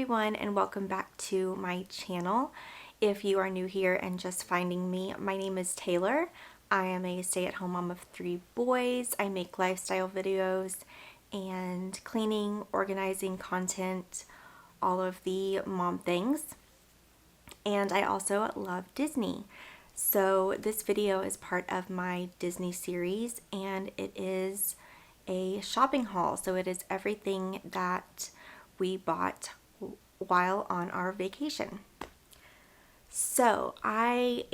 everyone, and welcome back to my channel. If you are new here and just finding me, my name is Taylor. I am a stay-at-home mom of 3 boys. I make lifestyle videos and cleaning, organizing content, all of the mom things. And I also love Disney. So this video is part of my Disney series, and it is a shopping haul. So it is everything that we bought while on our vacation. So I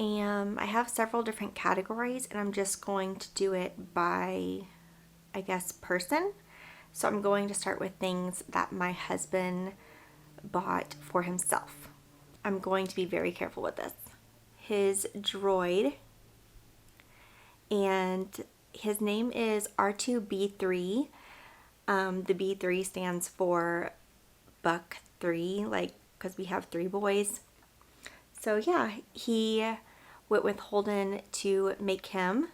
have several different categories, and I'm just going to do it by, I guess, person. So I'm going to start with things that my husband bought for himself. I'm going to be very careful with this. His droid, and his name is R2B3. The B3 stands for Buck 3, like, because we have 3 boys. So yeah, he went with Holden to make him.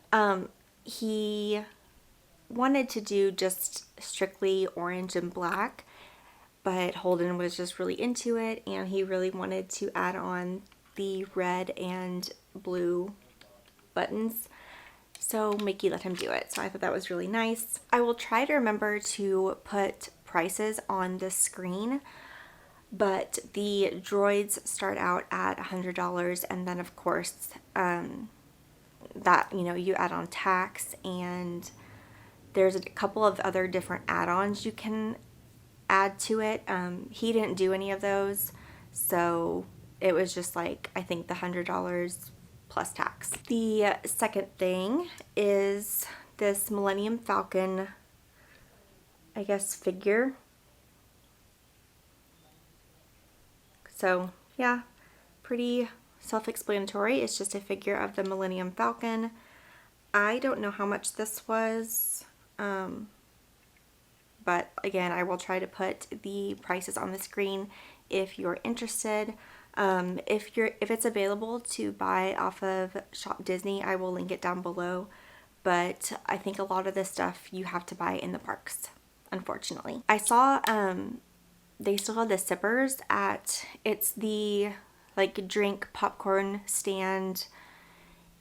He wanted to do just strictly orange and black, but Holden was just really into it, and he really wanted to add on the red and blue buttons. So Mickey let him do it. So I thought that was really nice. I will try to remember to put prices on the screen, but the droids start out at $100, and then of course that, you know, you add on tax, and there's a couple of other different add-ons you can add to it. He didn't do any of those, so it was just like, I think, the $100 plus tax. The second thing is this Millennium Falcon, I guess, figure. So yeah, pretty self-explanatory. It's just a figure of the Millennium Falcon. I don't know how much this was, but again, I will try to put the prices on the screen if you're interested. If it's available to buy off of Shop Disney, I will link it down below. But I think a lot of this stuff you have to buy in the parks, unfortunately. I saw they still have the sippers at, it's the like drink popcorn stand.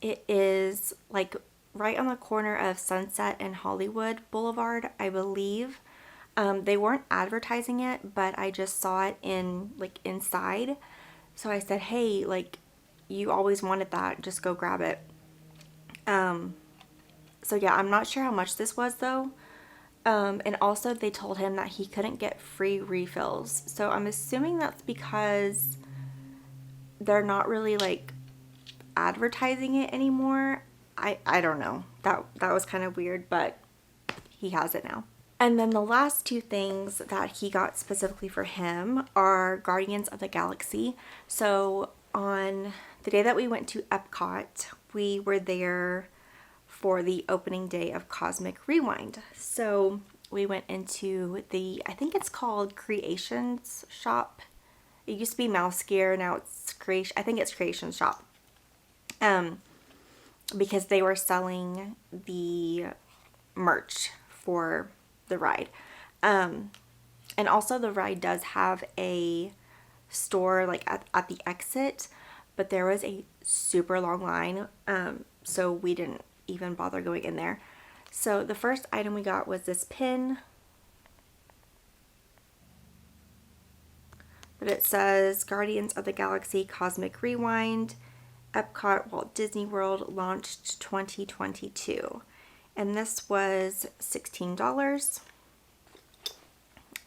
It is like right on the corner of Sunset and Hollywood Boulevard, I believe. They weren't advertising it, but I just saw it in like inside. So I said, hey, like, you always wanted that, just go grab it. So yeah, I'm not sure how much this was though. And also they told him that he couldn't get free refills. So I'm assuming that's because they're not really like advertising it anymore. I don't know. That was kind of weird, but he has it now. And then the last 2 things that he got specifically for him are Guardians of the Galaxy. So on the day that we went to Epcot, we were there for the opening day of Cosmic Rewind. So we went into the, I think it's called Creations Shop. It used to be Mouse Gear, now it's Creation. I think it's Creation Shop. Because they were selling the merch for the ride. And also the ride does have a store like at the exit, but there was a super long line, so we didn't even bother going in there. So the first item we got was this pin, but it says Guardians of the Galaxy Cosmic Rewind, Epcot Walt Disney World, launched 2022. And this was $16.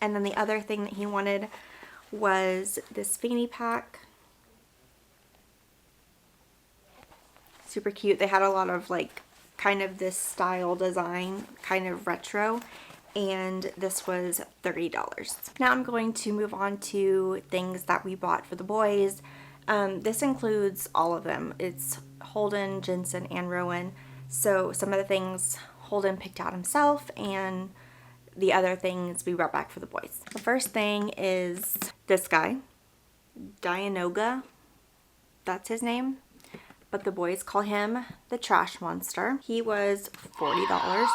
And then the other thing that he wanted was this fanny pack. Super cute. They had a lot of like kind of this style design, kind of retro. And this was $30. Now I'm going to move on to things that we bought for the boys. This includes all of them. It's Holden, Jensen, and Rowan. So some of the things Holden picked out himself, and the other things we brought back for the boys. The first thing is this guy, Dianoga. That's his name, but the boys call him the Trash Monster. He was $40.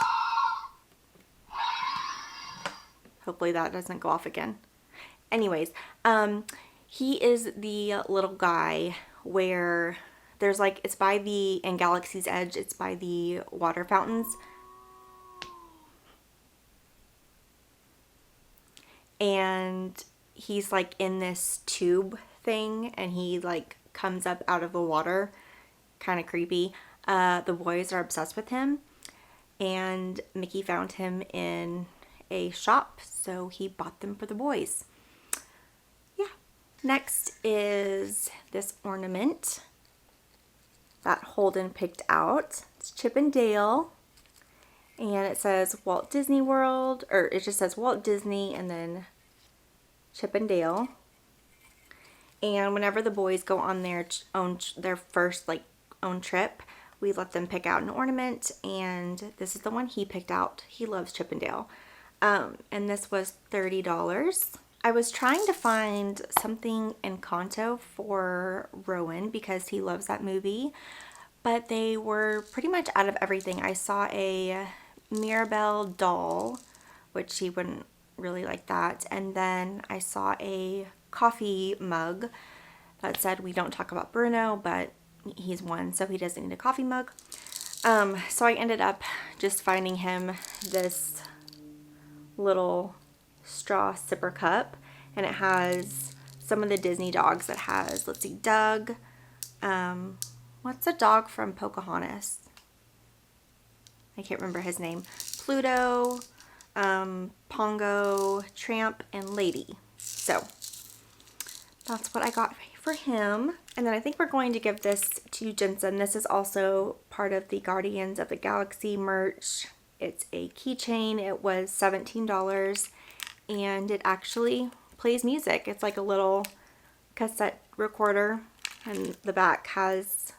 Hopefully that doesn't go off again. Anyways, he is the little guy where there's like, it's by the, in Galaxy's Edge, it's by the water fountains. And he's like in this tube thing, and he like comes up out of the water. Kind of creepy. The boys are obsessed with him, and Mickey found him in a shop, so he bought them for the boys. Yeah. Next is this ornament that Holden picked out. It's Chip and Dale, and it says Walt Disney World, or it just says Walt Disney and then Chip and Dale. And whenever the boys go on their first like own trip, we let them pick out an ornament, and this is the one he picked out. He loves Chip and Dale. And this was $30. I was trying to find something in Encanto for Rowan because he loves that movie, but they were pretty much out of everything. I saw a Mirabelle doll, which he wouldn't really like that, and then I saw a coffee mug that said we don't talk about Bruno, but he's one, so he doesn't need a coffee mug. So I ended up just finding him this little straw sipper cup, and it has some of the Disney dogs. It has, let's see, Doug, what's the dog from Pocahontas? I can't remember his name. Pluto, Pongo, Tramp, and Lady. So that's what I got for him. And then I think we're going to give this to Jensen. This is also part of the Guardians of the Galaxy merch. It's a keychain. It was $17, and it actually plays music. It's like a little cassette recorder, and the back has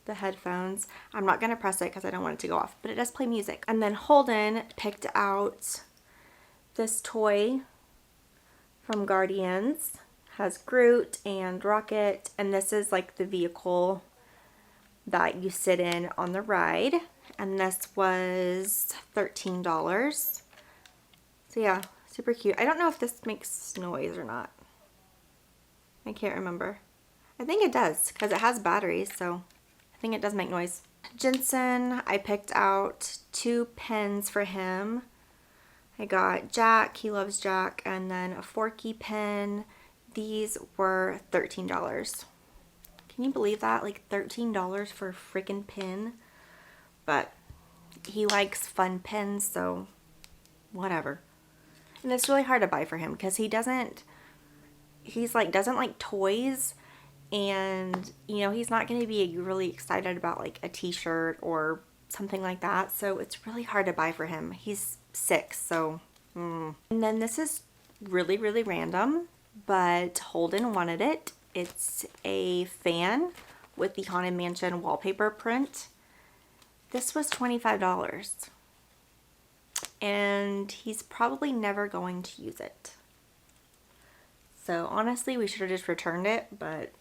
the headphones. I'm not going to press it because I don't want it to go off, but it does play music. And then Holden picked out this toy from Guardians. Has Groot and Rocket, and this is like the vehicle that you sit in on the ride, and this was $13. So yeah, super cute. I don't know if this makes noise or not. I can't remember. I think it does because it has batteries, so I think it does make noise. Jensen, I picked out 2 pens for him. I got Jack, he loves Jack, and then a Forky pen. These were $13. Can you believe that? Like $13 for a freaking pen? But he likes fun pens, so whatever. And it's really hard to buy for him because doesn't like toys, and you know, he's not going to be really excited about like a t-shirt or something like that, so it's really hard to buy for him. He's 6, so And then this is really, really random, but Holden wanted it. It's a fan with the Haunted Mansion wallpaper print. This was $25, and he's probably never going to use it. So honestly, we should have just returned it, but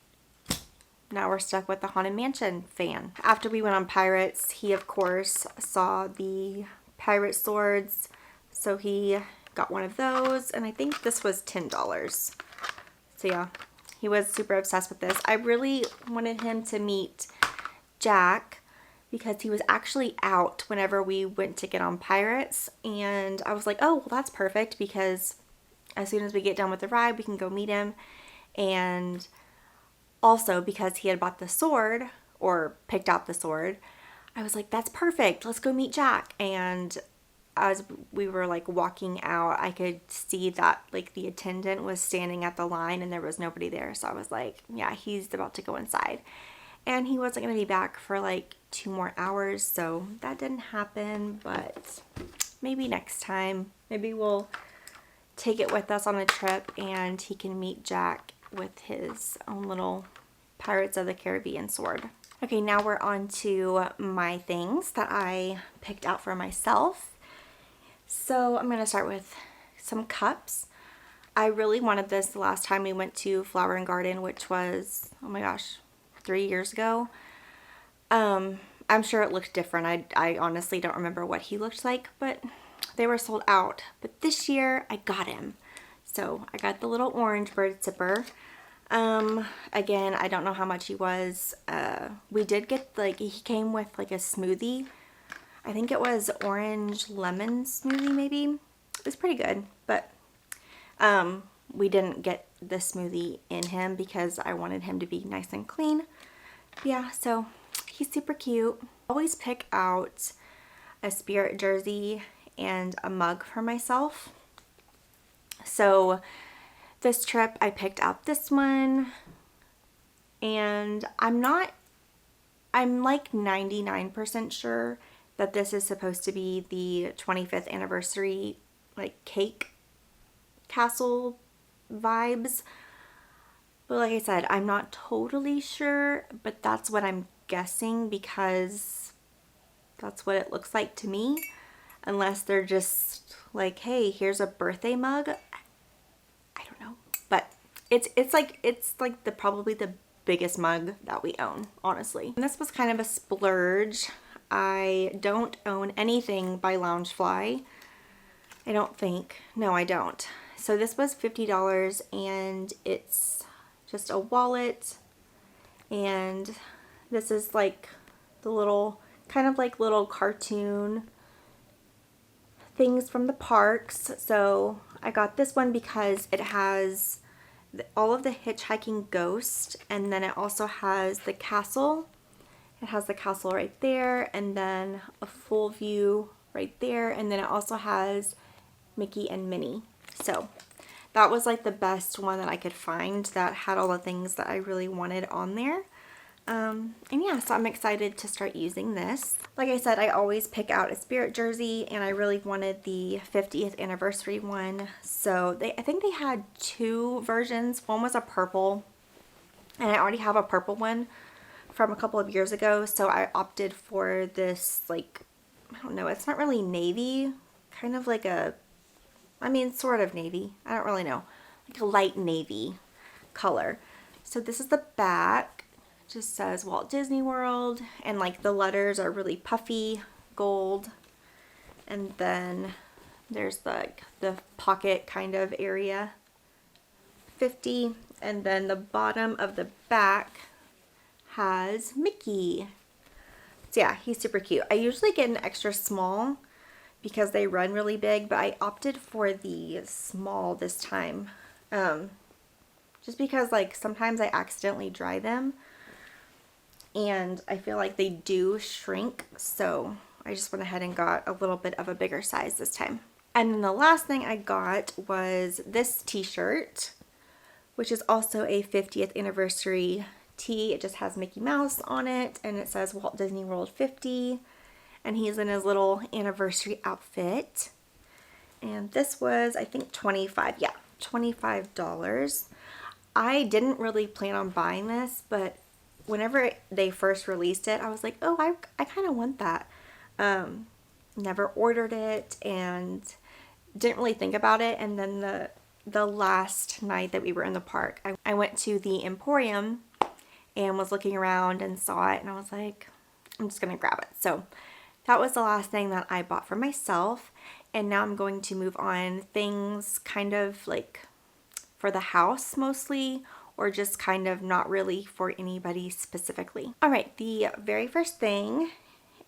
now we're stuck with the Haunted Mansion fan. After we went on Pirates, he of course saw the pirate swords, so he got one of those, and I think this was $10. So yeah, he was super obsessed with this. I really wanted him to meet Jack because he was actually out whenever we went to get on Pirates, and I was like, oh, well, that's perfect because as soon as we get done with the ride, we can go meet him. And also because he had bought the sword, or picked out the sword, I was like, that's perfect, let's go meet Jack. And as we were like walking out, I could see that like the attendant was standing at the line and there was nobody there. So I was like, yeah, he's about to go inside. And he wasn't going to be back for like 2 more hours, so that didn't happen. But maybe next time, maybe we'll take it with us on a trip and he can meet Jack with his own little Pirates of the Caribbean sword. Okay, now we're on to my things that I picked out for myself. So I'm going to start with some cups. I really wanted this the last time we went to Flower and Garden, which was, oh my gosh, 3 years ago. I'm sure it looked different. I honestly don't remember what he looked like, but they were sold out. But this year I got him. So I got the little orange bird zipper. Again, I don't know how much he was. We did get, like, he came with like a smoothie. I think it was orange lemon smoothie maybe. It was pretty good, but we didn't get the smoothie in him because I wanted him to be nice and clean. Yeah, so he's super cute. I always pick out a Spirit jersey and a mug for myself. So this trip I picked out this one, and I'm like 99% sure that this is supposed to be the 25th anniversary like cake castle vibes. But like I said, I'm not totally sure, but that's what I'm guessing because that's what it looks like to me. Unless they're just like, hey, here's a birthday mug. I don't know. But it's like probably the biggest mug that we own, honestly. And this was kind of a splurge. I don't own anything by Loungefly. I don't think. No, I don't. So this was $50 and it's just a wallet, and this is like the little kind of like little cartoon things from the parks. So I got this one because it has all of the hitchhiking ghost, and then it also has the castle. It has the castle right there, and then a full view right there, and then it also has Mickey and Minnie. So that was like the best one that I could find that had all the things that I really wanted on there. And yeah, so I'm excited to start using this. Like I said, I always pick out a Spirit jersey, and I really wanted the 50th anniversary one. So I think they had two versions. One was a purple, and I already have a purple one from a couple of years ago. So I opted for this, like, I don't know, it's not really navy, kind of like a, I mean, sort of navy. I don't really know. Like a light navy color. So this is the back. It just says Walt Disney World. And like the letters are really puffy gold. And then there's like the pocket kind of area. 50. And then the bottom of the back has Mickey. So yeah, he's super cute. I usually get an extra small because they run really big, but I opted for the small this time. Just because like sometimes I accidentally dry them and I feel like they do shrink, so I just went ahead and got a little bit of a bigger size this time. And then the last thing I got was this t-shirt, which is also a 50th anniversary tee. It just has Mickey Mouse on it, and it says Walt Disney World 50. And he's in his little anniversary outfit. And this was, I think, $25. I didn't really plan on buying this, but whenever they first released it, I was like, oh, I kind of want that. Never ordered it and didn't really think about it. And then the last night that we were in the park, I went to the Emporium and was looking around and saw it, and I was like, I'm just going to grab it. So that was the last thing that I bought for myself, and now I'm going to move on things kind of like for the house mostly, or just kind of not really for anybody specifically. All right, the very first thing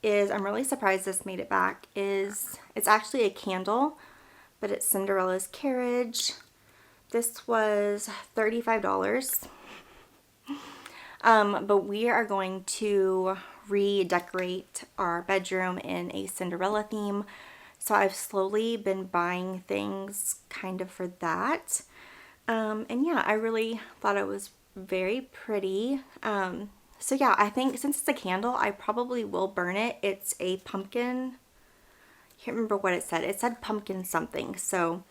is, I'm really surprised this made it back, is it's actually a candle, but it's Cinderella's Carriage. This was $35. But we are going to redecorate our bedroom in a Cinderella theme. So I've slowly been buying things kind of for that. And yeah, I really thought it was very pretty. So yeah, I think since it's a candle, I probably will burn it. It's a pumpkin. I can't remember what it said. It said pumpkin something. So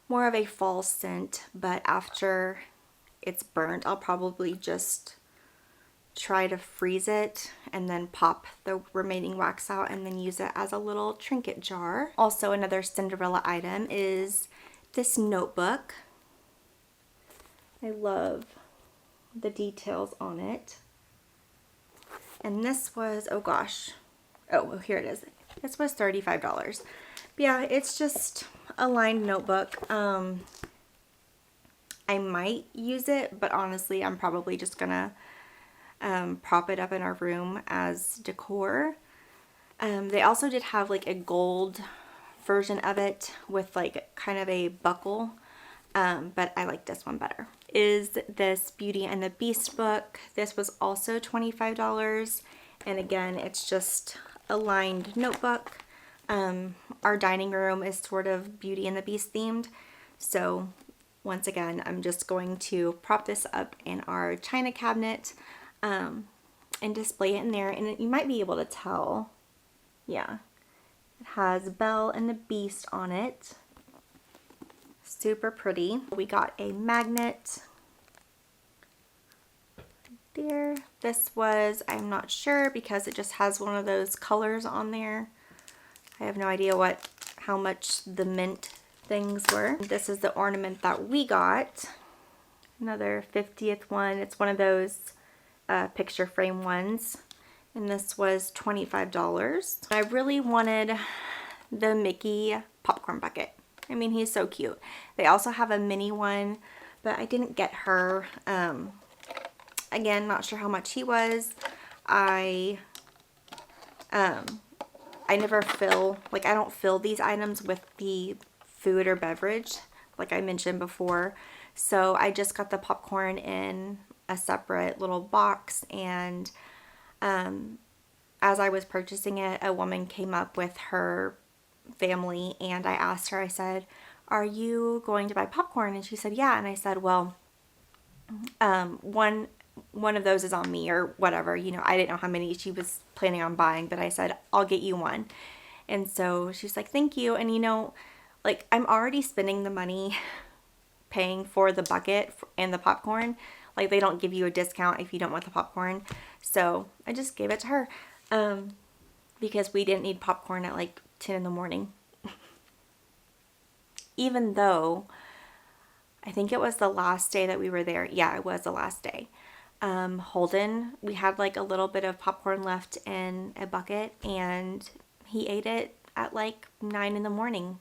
more of a fall scent, but after it's burnt, I'll probably just try to freeze it and then pop the remaining wax out and then use it as a little trinket jar. Also, another Cinderella item is this notebook. I love the details on it. And this was, oh gosh, oh, here it is. This was $35. But yeah, it's just a lined notebook. I might use it, but honestly, I'm probably just gonna prop it up in our room as decor. They also did have like a gold version of it with like kind of a buckle, but I like this one better. Is this Beauty and the Beast book. This was also $25, and again, it's just a lined notebook. Our dining room is sort of Beauty and the Beast themed, so once again, I'm just going to prop this up in our china cabinet and display it in there, and you might be able to tell. Yeah, it has Belle and the Beast on it. Super pretty. We got a magnet there. This was, I'm not sure because it just has one of those colors on there. I have no idea how much the mint things were. This is the ornament that we got. Another 50th one. It's one of those picture frame ones. And this was $25. I really wanted the Mickey popcorn bucket. I mean, he's so cute. They also have a mini one, but I didn't get her. Again, not sure how much he was. I never fill, like I don't fill these items with the food or beverage, like I mentioned before. So I just got the popcorn in a separate little box, and as I was purchasing it, a woman came up with her family, and I asked her, I said, "Are you going to buy popcorn?" And she said, "Yeah." And I said, "Well, one of those is on me," or whatever. You know, I didn't know how many she was planning on buying, but I said, "I'll get you one." And so she's like, "Thank you." And you know, like I'm already spending the money paying for the bucket and the popcorn. Like they don't give you a discount if you don't want the popcorn. So I just gave it to her because we didn't need popcorn at like 10 in the morning. Even though I think it was the last day that we were there. Yeah, it was the last day. Holden, we had like a little bit of popcorn left in a bucket, and he ate it at like 9 in the morning.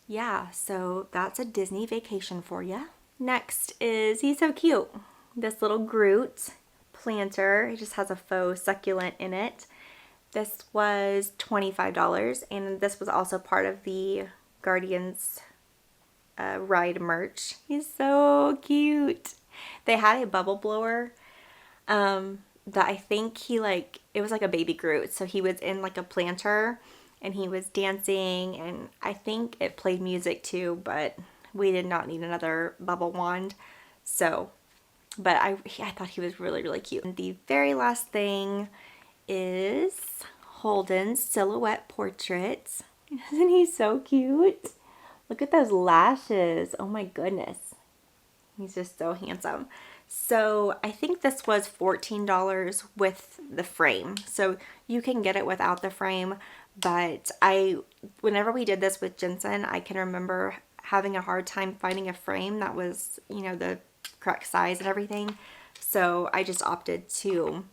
Yeah, so that's a Disney vacation for you. Next is, he's so cute, this little Groot planter. It just has a faux succulent in it. This was $25, and this was also part of the Guardians ride merch. He's so cute. They had a bubble blower that I think it was like a baby Groot. So he was in like a planter and he was dancing, and I think it played music too, but we did not need another bubble wand. So, but I thought he was really, really cute. And the very last thing is Holden's silhouette portrait. Isn't he so cute? Look at those lashes. Oh my goodness. He's just so handsome. So I think this was $14 with the frame. So you can get it without the frame, but whenever we did this with Jensen, I can remember having a hard time finding a frame that was, you know, the correct size and everything. So I just opted to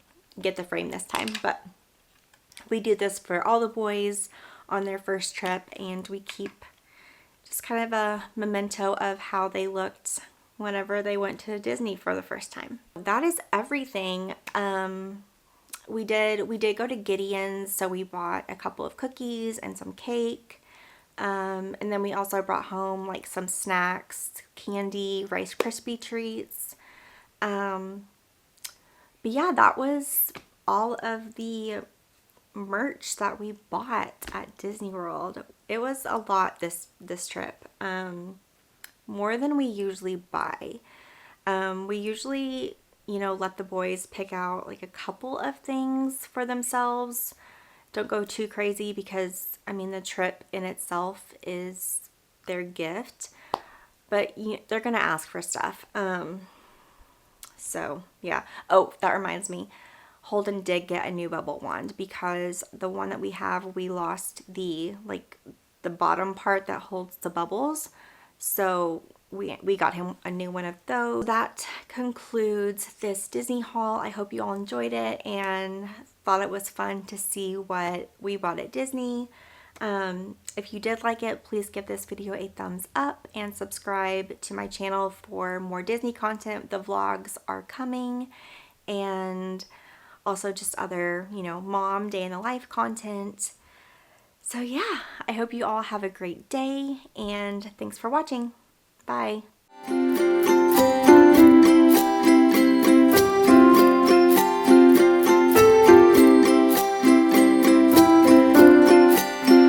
get the frame this time. But we did this for all the boys on their first trip, and we keep just kind of a memento of how they looked whenever they went to Disney for the first time. That is everything. We did go to Gideon's, so we bought a couple of cookies and some cake. And then we also brought home like some snacks, candy, Rice Krispie treats. But yeah, that was all of the merch that we bought at Disney World. It was a lot this trip. More than we usually buy. We usually, you know, let the boys pick out like a couple of things for themselves. Don't go too crazy because, I mean, the trip in itself is their gift, but they're going to ask for stuff. So yeah. Oh, that reminds me. Holden did get a new bubble wand because the one that we have, we lost the bottom part that holds the bubbles. So we got him a new one of those. That concludes this Disney haul. I hope you all enjoyed it and thought it was fun to see what we bought at Disney. If you did like it, please give this video a thumbs up and subscribe to my channel for more Disney content. The vlogs are coming, and also just other, mom day in the life content. So yeah, I hope you all have a great day, and thanks for watching. Bye.